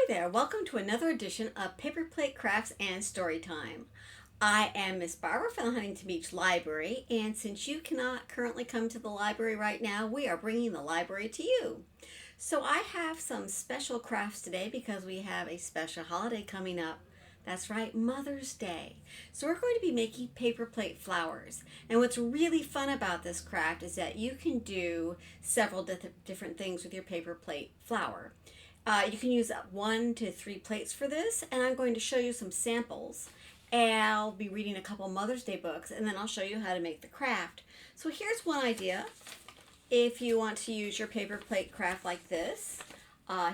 there, welcome to another edition of Paper Plate Crafts and Storytime. I am Miss Barbara from the Huntington Beach Library, and since you cannot currently come to the library right now, we are bringing the library to you. So I have some special crafts today because we have a special holiday coming up. That's right, Mother's Day. So we're going to be making paper plate flowers. And what's really fun about this craft is that you can do several different things with your paper plate flower. You can use 1 to 3 plates for this, and I'm going to show you some samples. And I'll be reading a couple Mother's Day books, and then I'll show you how to make the craft. So here's one idea. If you want to use your paper plate craft like this,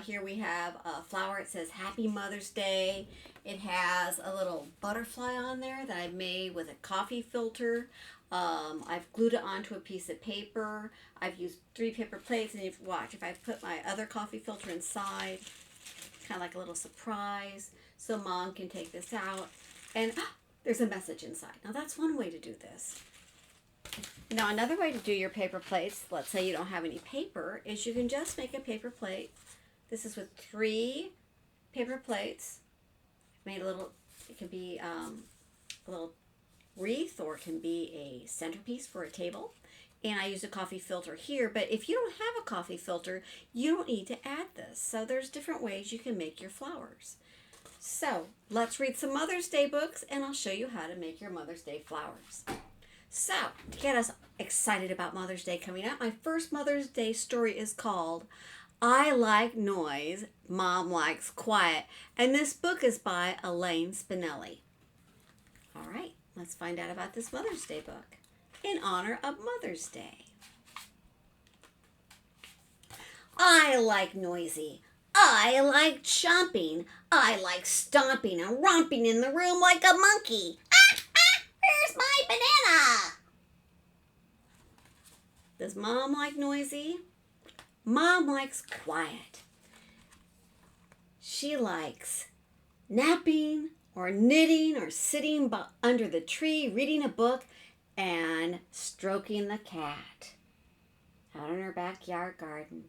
here we have a flower. It says Happy Mother's Day. It has a little butterfly on there that I made with a coffee filter. I've glued it onto a piece of paper. I've used 3 paper plates, and if I put my other coffee filter inside, kind of like a little surprise, so Mom can take this out. And there's a message inside. Now that's one way to do this. Now another way to do your paper plates, let's say you don't have any paper, is you can just make a paper plate. This is with 3 paper plates. Made a little, it can be a little wreath, or it can be a centerpiece for a table. And I use a coffee filter here, but if you don't have a coffee filter, you don't need to add this. So there's different ways you can make your flowers. So let's read some Mother's Day books, and I'll show you how to make your Mother's Day flowers. So to get us excited about Mother's Day coming up, my first Mother's Day story is called I Like Noise, Mom Likes Quiet, and this book is by Elaine Spinelli. All right, let's find out about this Mother's Day book in honor of Mother's Day. I like noisy. I like chomping. I like stomping and romping in the room like a monkey. Where's my banana? Does Mom like noisy? Mom likes quiet. She likes napping or knitting or sitting under the tree reading a book and stroking the cat out in her backyard garden.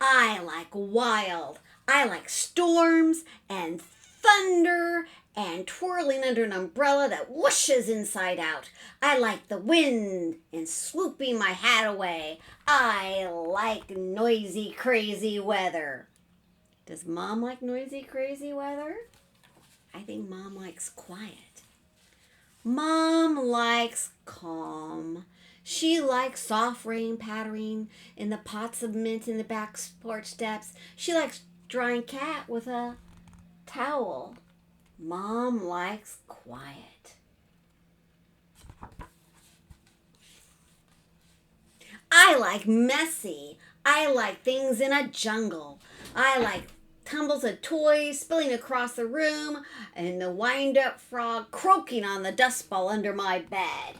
I like wild. I like storms and thunder and twirling under an umbrella that whooshes inside out. I like the wind and swooping my hat away. I like noisy, crazy weather. Does Mom like noisy, crazy weather? I think Mom likes quiet. Mom likes calm. She likes soft rain pattering in the pots of mint in the back porch steps. She likes drying cat with a towel. Mom likes quiet. I like messy. I like things in a jungle. I like tumbles of toys spilling across the room and the wind-up frog croaking on the dust ball under my bed.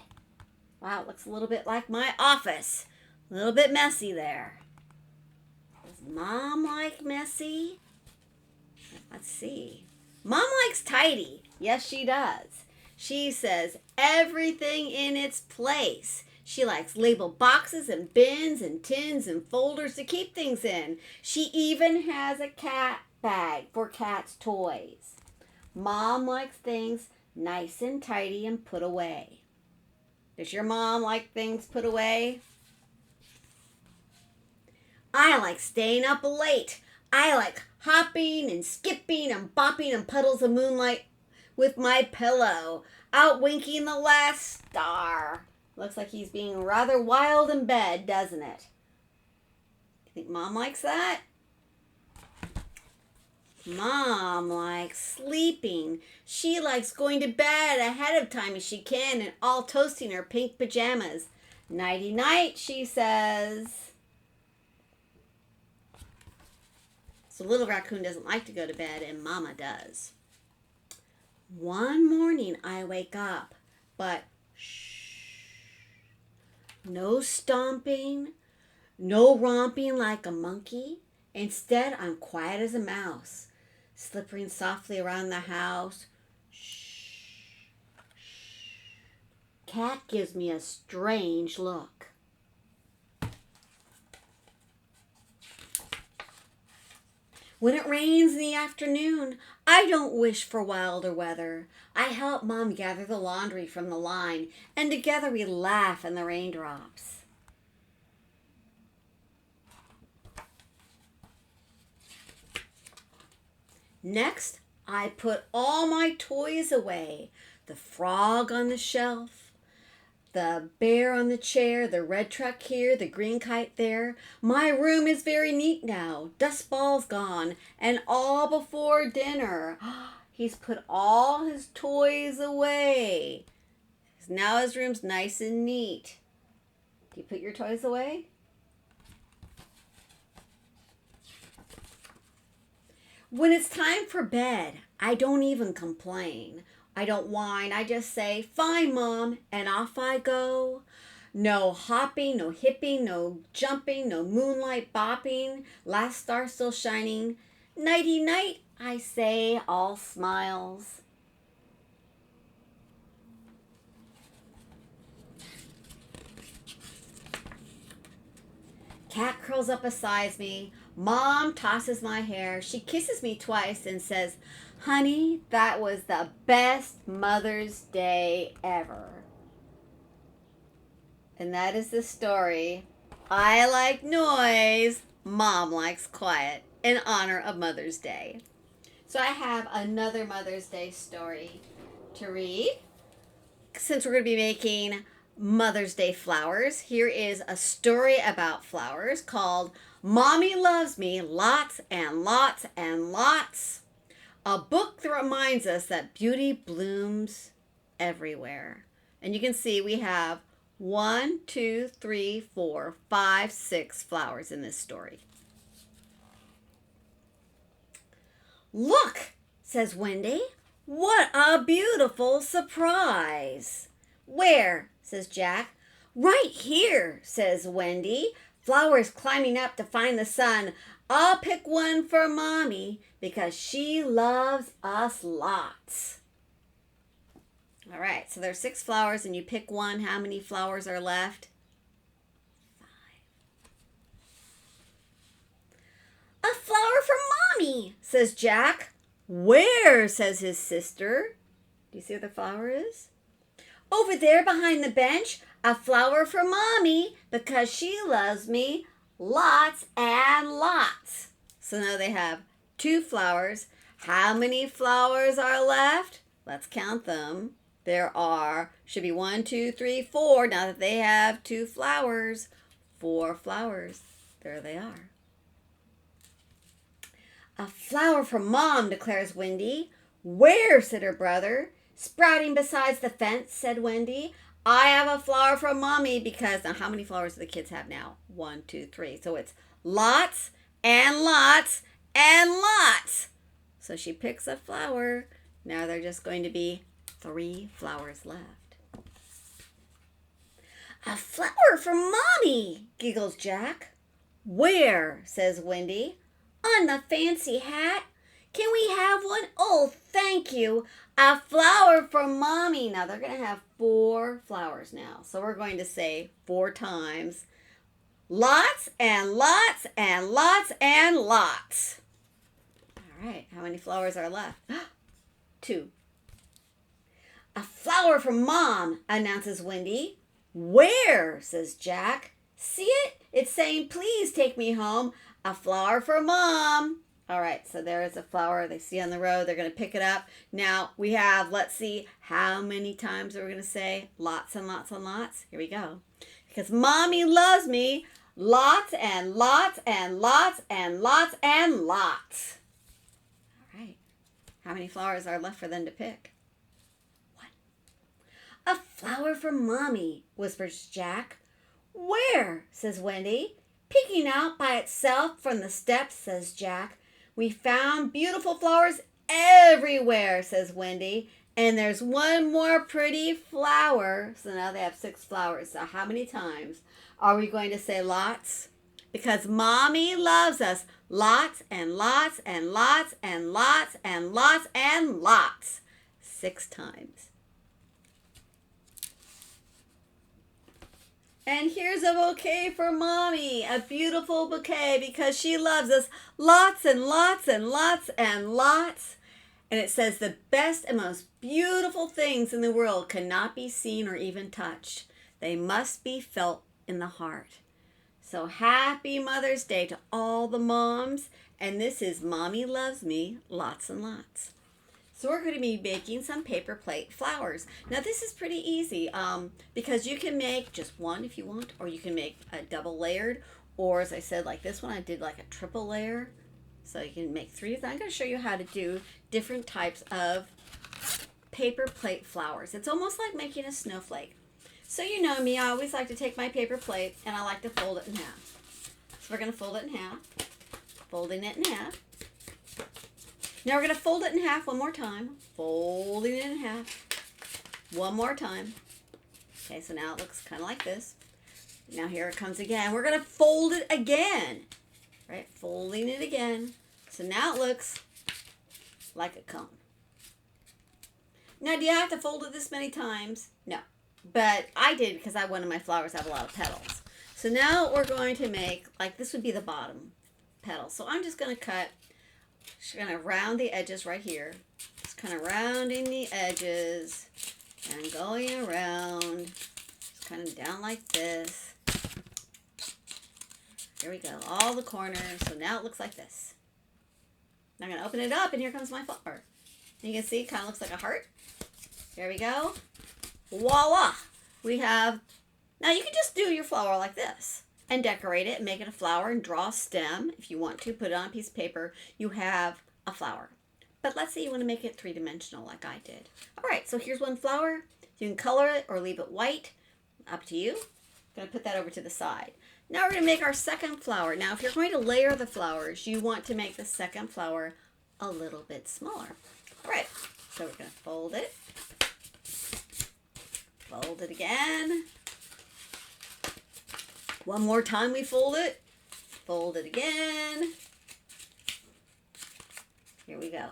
Wow, it looks a little bit like my office. A little bit messy there. Does Mom like messy? Let's see. Mom likes tidy. Yes, she does. She says everything in its place. She likes labeled boxes and bins and tins and folders to keep things in. She even has a cat bag for cat's toys. Mom likes things nice and tidy and put away. Does your mom like things put away? I like staying up late. I like hopping and skipping and bopping in puddles of moonlight with my pillow, outwinking the last star. Looks like he's being rather wild in bed, doesn't it? You think Mom likes that? Mom likes sleeping. She likes going to bed ahead of time as she can and all toasting her pink pajamas. Nighty night, she says. So little raccoon doesn't like to go to bed, and Mama does. One morning I wake up, but shh. No stomping, no romping like a monkey. Instead, I'm quiet as a mouse, slipping softly around the house. Shh. Cat gives me a strange look. When it rains in the afternoon, I don't wish for wilder weather. I help Mom gather the laundry from the line, and together we laugh in the raindrops. Next, I put all my toys away. The frog on the shelf, the bear on the chair, the red truck here, the green kite there. My room is very neat now. Dust balls gone, and all before dinner. He's put all his toys away. Now his room's nice and neat. Do you put your toys away? When it's time for bed, I don't even complain. I don't whine. I just say, "Fine, Mom," and off I go. No hopping, no hipping, no jumping, no moonlight bopping. Last star still shining. Nighty night, I say, all smiles. Cat curls up beside me. Mom tosses my hair. She kisses me twice and says, "Honey, that was the best Mother's Day ever." And that is the story. I like noise. Mom likes quiet, in honor of Mother's Day. So I have another Mother's Day story to read. Since we're going to be making Mother's Day flowers, here is a story about flowers called Mommy Loves Me, Lots and Lots and Lots. A book that reminds us that beauty blooms everywhere. And you can see we have 1, 2, 3, 4, 5, 6 flowers in this story. "Look," says Wendy. "What a beautiful surprise." "Where?" says Jack. "Right here," says Wendy. "Flowers climbing up to find the sun. I'll pick one for Mommy because she loves us lots." All right, so there's 6 flowers and you pick one. How many flowers are left? 5. "A flower for Mommy," says Jack. "Where?" says his sister. Do you see where the flower is? "Over there behind the bench. A flower for Mommy because she loves me lots and lots." So now they have 2 flowers. How many flowers are left? Let's count them. There should be 1, 2, 3, 4. Now that they have 2 flowers, 4 flowers. There they are. "A flower for Mom," declares Wendy. "Where?" said her brother. "Sprouting beside the fence," said Wendy. "I have a flower for Mommy because..." Now, how many flowers do the kids have now? 1, 2, 3. So it's lots and lots and lots. So she picks a flower. Now they're just going to be 3 flowers left. "A flower for Mommy," giggles Jack. "Where?" says Wendy. "On the fancy hat. Can we have one? Oh, thank you. A flower for Mommy." Now they're going to have 4 flowers now. So we're going to say 4 times. Lots and lots and lots and lots. All right, how many flowers are left? 2. "A flower for Mom," announces Wendy. "Where?" says Jack. "See it? It's saying, 'Please take me home.' A flower for Mom." All right, so there is a flower they see on the road. They're going to pick it up. Now we have, let's see, how many times are we going to say lots and lots and lots? Here we go. Because Mommy loves me, lots and lots and lots and lots and lots. All right, how many flowers are left for them to pick? 1. "A flower for Mommy," whispers Jack. "Where?" says Wendy. "Peeking out by itself from the steps," says Jack. "We found beautiful flowers everywhere," says Wendy. "And there's one more pretty flower." So now they have 6 flowers. So how many times are we going to say lots? Because Mommy loves us lots and lots and lots and lots and lots and lots. 6 times. And here's a bouquet for Mommy. A beautiful bouquet because she loves us lots and lots and lots and lots. And it says the best and most beautiful things in the world cannot be seen or even touched. They must be felt in the heart. So happy Mother's Day to all the moms. And this is Mommy Loves Me Lots and Lots. So we're going to be making some paper plate flowers. Now this is pretty easy because you can make just one if you want, or you can make a double layered, or as I said, like this one I did like a triple layer. So you can make 3. I'm going to show you how to do different types of paper plate flowers. It's almost like making a snowflake. So you know me, I always like to take my paper plate and I like to fold it in half. So we're going to fold it in half, folding it in half. Now we're going to fold it in half one more time, folding it in half one more time. Okay, so now it looks kind of like this. Now here it comes again. We're going to fold it again, right? Folding it again. So now it looks like a cone. Now, do you have to fold it this many times? No, but I did because I wanted my flowers to have a lot of petals. So now we're going to make, like this would be the bottom petal. So I'm just going to cut. Just going to round the edges right here. Just kind of rounding the edges and going around. Just kind of down like this. Here we go. All the corners. So now it looks like this. I'm going to open it up and here comes my flower. You can see it kind of looks like a heart. There we go. Voila! We have, now you can just do your flower like this and decorate it and make it a flower and draw a stem. If you want to, put it on a piece of paper, you have a flower. But let's say you want to make it 3-dimensional like I did. All right, so here's one flower. You can color it or leave it white. Up to you. I'm going to put that over to the side. Now we're going to make our second flower. Now if you're going to layer the flowers, you want to make the second flower a little bit smaller. All right, so we're going to fold it. Fold it again. One more time we fold it. Fold it again. Here we go.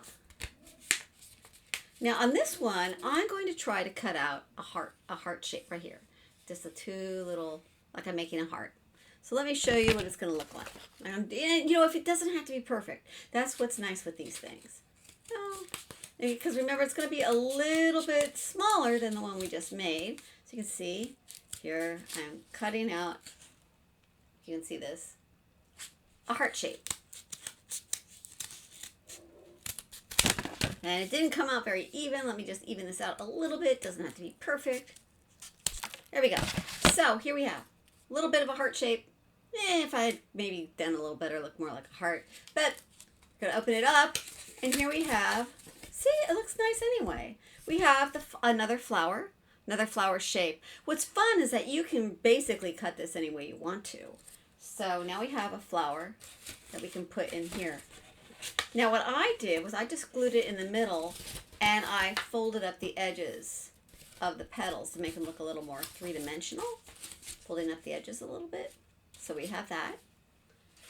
Now on this one, I'm going to try to cut out a heart shape right here. Just a 2 little, like I'm making a heart. So let me show you what it's going to look like. And you know, if it doesn't have to be perfect, that's what's nice with these things. Because remember, it's going to be a little bit smaller than the one we just made. So you can see here, I'm cutting out, you can see this, a heart shape. And it didn't come out very even. Let me just even this out a little bit. Doesn't have to be perfect. There we go. So here we have a little bit of a heart shape. If I had maybe done a little better, look more like a heart. But I'm going to open it up. And here we have, see, it looks nice anyway. We have another flower shape. What's fun is that you can basically cut this any way you want to. So now we have a flower that we can put in here. Now what I did was I just glued it in the middle and I folded up the edges of the petals to make them look a little more 3-dimensional. Folding up the edges a little bit. So we have that.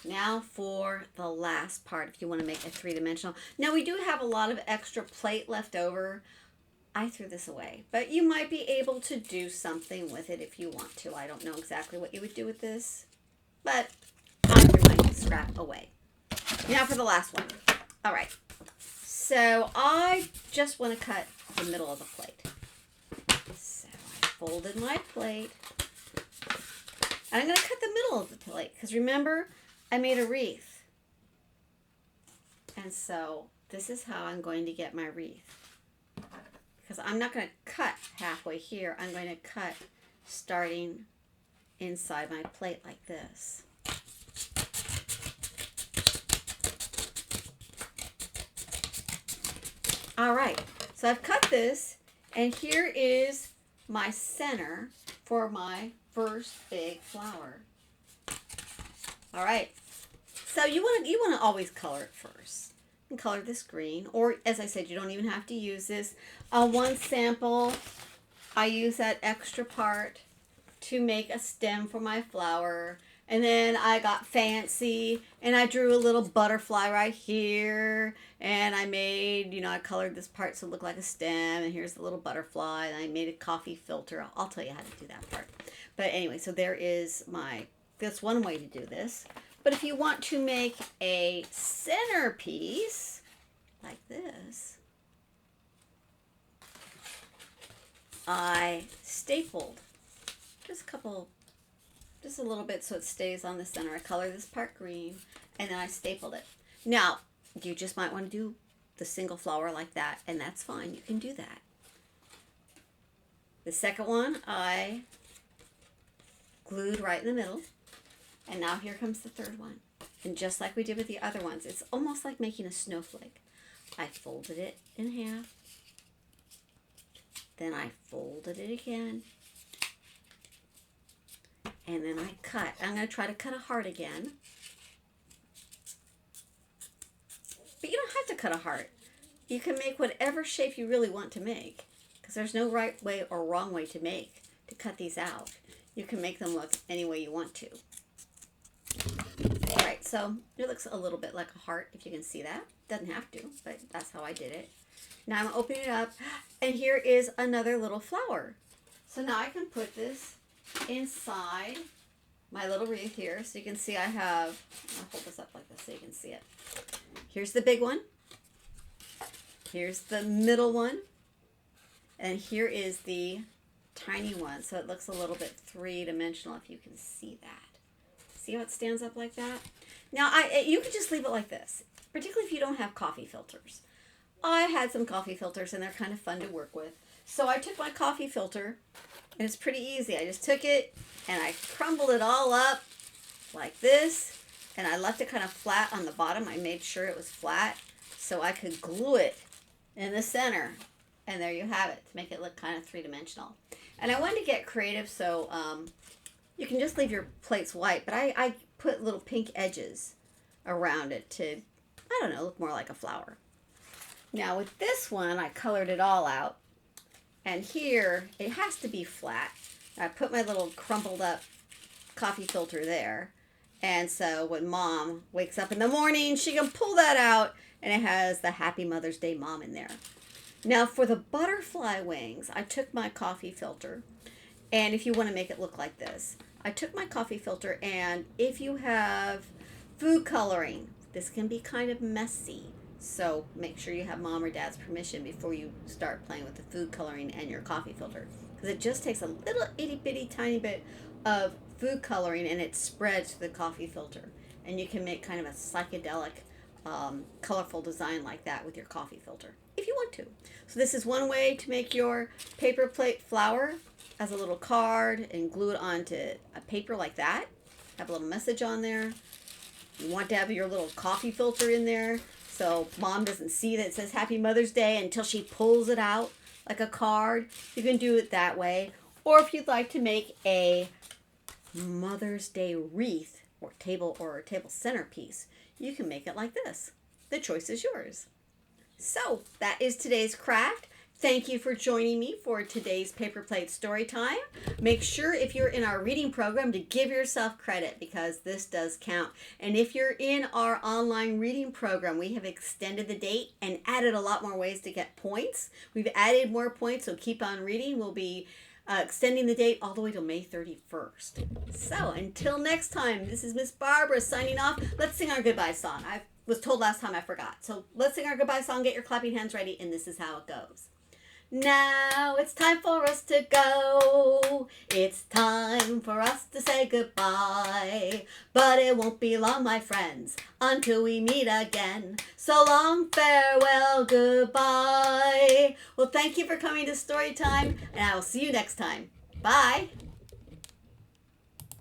Now for the last part, if you want to make it 3-dimensional. Now we do have a lot of extra plate left over. I threw this away, but you might be able to do something with it if you want to. I don't know exactly what you would do with this, but I threw my scrap away. Now for the last one. All right, so I just want to cut the middle of the plate. So I folded my plate. And I'm going to cut the middle of the plate because remember, I made a wreath. And so this is how I'm going to get my wreath. Because I'm not going to cut halfway here. I'm going to cut starting inside my plate like this. All right, so I've cut this, and here is my center for my first big flower. All right, so you want to always color it first. You can color this green, or as I said, you don't even have to use this. One sample, I use that extra part to make a stem for my flower. And then I got fancy and I drew a little butterfly right here. And I made, I colored this part so it looked like a stem. And here's the little butterfly. And I made a coffee filter. I'll tell you how to do that part. But anyway, so that's one way to do this. But if you want to make a centerpiece like this, I stapled just a little bit so it stays on the center. I colored this part green and then I stapled it. Now, you just might want to do the single flower like that, and that's fine. You can do that. The second one I glued right in the middle. And now here comes the third one. And just like we did with the other ones, it's almost like making a snowflake. I folded it in half. Then I folded it again. And then I cut. I'm going to try to cut a heart again. But you don't have to cut a heart. You can make whatever shape you really want to make. Because there's no right way or wrong way to cut these out. You can make them look any way you want to. Alright, so it looks a little bit like a heart, if you can see that. Doesn't have to, but that's how I did it. Now I'm opening it up, and here is another little flower. So now I can put this inside my little wreath here. So you can see I'll hold this up like this so you can see it. Here's the big one. Here's the middle one. And here is the tiny one. So it looks a little bit three-dimensional if you can see that. See how it stands up like that? Now, you could just leave it like this, particularly if you don't have coffee filters. I had some coffee filters, and they're kind of fun to work with. So I took my coffee filter, and it's pretty easy. I just took it, and I crumbled it all up like this, and I left it kind of flat on the bottom. I made sure it was flat so I could glue it in the center. And there you have it, to make it look kind of three-dimensional. And I wanted to get creative, so you can just leave your plates white, but I put little pink edges around it to, I don't know, look more like a flower. Now with this one, I colored it all out. And here, it has to be flat. I put my little crumpled up coffee filter there. And so when Mom wakes up in the morning, she can pull that out, and it has the Happy Mother's Day Mom in there. Now for the butterfly wings, I took my coffee filter, and if you want to make it look like this, I took my coffee filter, and if you have food coloring, this can be kind of messy. So make sure you have Mom or Dad's permission before you start playing with the food coloring and your coffee filter. Because it just takes a little itty bitty tiny bit of food coloring and it spreads to the coffee filter. And you can make kind of a psychedelic, colorful design like that with your coffee filter, if you want to. So this is one way to make your paper plate flower as a little card and glue it onto a paper like that. Have a little message on there. You want to have your little coffee filter in there so Mom doesn't see that it says Happy Mother's Day until she pulls it out like a card. You can do it that way. Or if you'd like to make a Mother's Day wreath or table centerpiece, you can make it like this. The choice is yours. So that is today's craft. Thank you for joining me for today's paper plate story time. Make sure if you're in our reading program to give yourself credit because this does count. And if you're in our online reading program, we have extended the date and added a lot more ways to get points. We've added more points, so keep on reading. We'll be extending the date all the way to May 31st. So until next time, this is Miss Barbara signing off. Let's sing our goodbye song. I was told last time I forgot. So let's sing our goodbye song. Get your clapping hands ready, and this is how it goes. Now it's time for us to go. It's time for us to say goodbye. But it won't be long, my friends, until we meet again. So long, farewell, goodbye. Well, thank you for coming to Storytime, and I will see you next time. Bye.